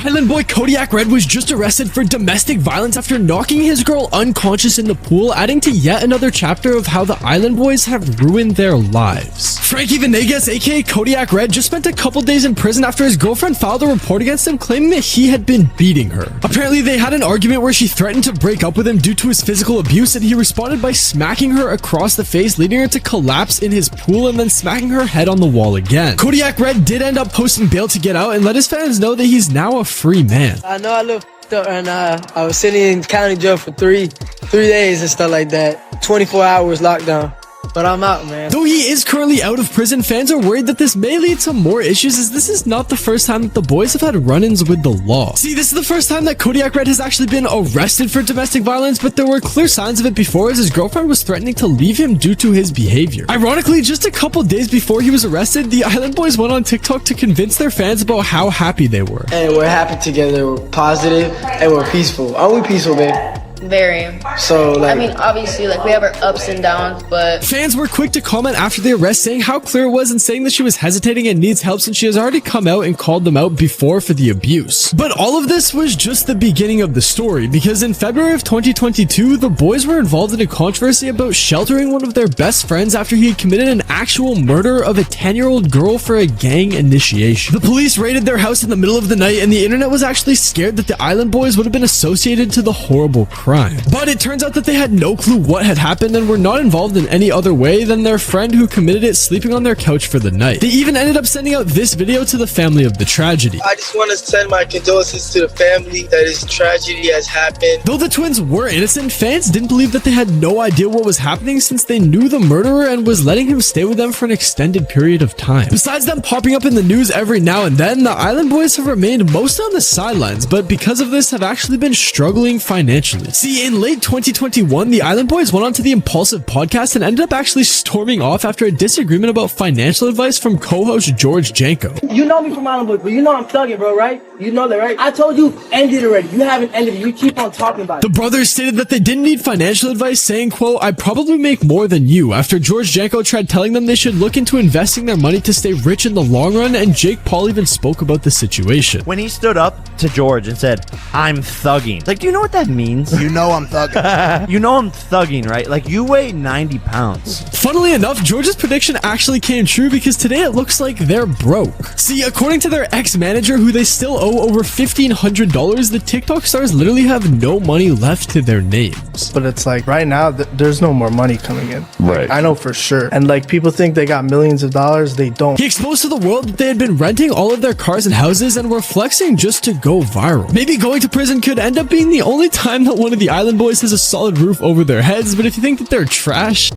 Island boy Kodiak Red was just arrested for domestic violence after knocking his girl unconscious in the pool, adding to yet another chapter of how the Island boys have ruined their lives. Frankie Venegas, aka Kodiak Red, just spent a couple days in prison after his girlfriend filed a report against him claiming that he had been beating her. Apparently, they had an argument where she threatened to break up with him due to his physical abuse, and he responded by smacking her across the face, leading her to collapse in his pool and then smacking her head on the wall again. Kodiak Red did end up posting bail to get out and let his fans know that he's now a free man. I know I look up right now. I was sitting in county jail for three days and stuff like that. 24 hours lockdown. But I'm out, man. Though he is currently out of prison, fans are worried that this may lead to more issues, as this is not the first time that the boys have had run-ins with the law. See, this is the first time that Kodiak Red has actually been arrested for domestic violence, but there were clear signs of it before, as his girlfriend was threatening to leave him due to his behavior. Ironically, just a couple days before he was arrested, the Island boys went on TikTok to convince their fans about how happy they were. Hey, we're happy together, we're positive, and we're peaceful. Are we peaceful, babe? Very. So, like, I mean, obviously, like, we have our ups and downs, but fans were quick to comment after the arrest, saying how clear it was and saying that she was hesitating and needs help since she has already come out and called them out before for the abuse. But all of this was just the beginning of the story, because in February of 2022, the boys were involved in a controversy about sheltering one of their best friends after he had committed an actual murder of a 10-year-old girl for a gang initiation. The police raided their house in the middle of the night, and the internet was actually scared that the Island boys would have been associated to the horrible crime. But it turns out that they had no clue what had happened and were not involved in any other way than their friend who committed it sleeping on their couch for the night. They even ended up sending out this video to the family of the tragedy. I just want to send my condolences to the family that this tragedy has happened. Though the twins were innocent, fans didn't believe that they had no idea what was happening since they knew the murderer and was letting him stay with them for an extended period of time. Besides them popping up in the news every now and then, the Island boys have remained mostly on the sidelines, but because of this have actually been struggling financially. See, in late 2021, the Island boys went on to the Impulsive podcast and ended up actually storming off after a disagreement about financial advice from co-host George Janko. You know me from Island Boys, but you know I'm thugging, bro, right? You know that, right? I told you, end it already. You haven't ended it. You keep on talking about it. The brothers stated that they didn't need financial advice, saying, quote, "I probably make more than you," after George Janko tried telling them they should look into investing their money to stay rich in the long run, and Jake Paul even spoke about the situation. When he stood up to George and said, "I'm thugging." Like, do you know what that means? You know I'm thugging. You know I'm thugging, right? Like, you weigh 90 pounds. Funnily enough, George's prediction actually came true, because today it looks like they're broke. See, according to their ex-manager, who they still owe over $1,500, the TikTok stars literally have no money left to their names. But it's like, right now, there's no more money coming in. Right. I know for sure. And like, people think they got millions of dollars. They don't. He exposed to the world that they had been renting all of their cars and houses and were flexing just to go viral. Maybe going to prison could end up being the only time that one of the Island boys has a solid roof over their heads, but if you think that they're trash,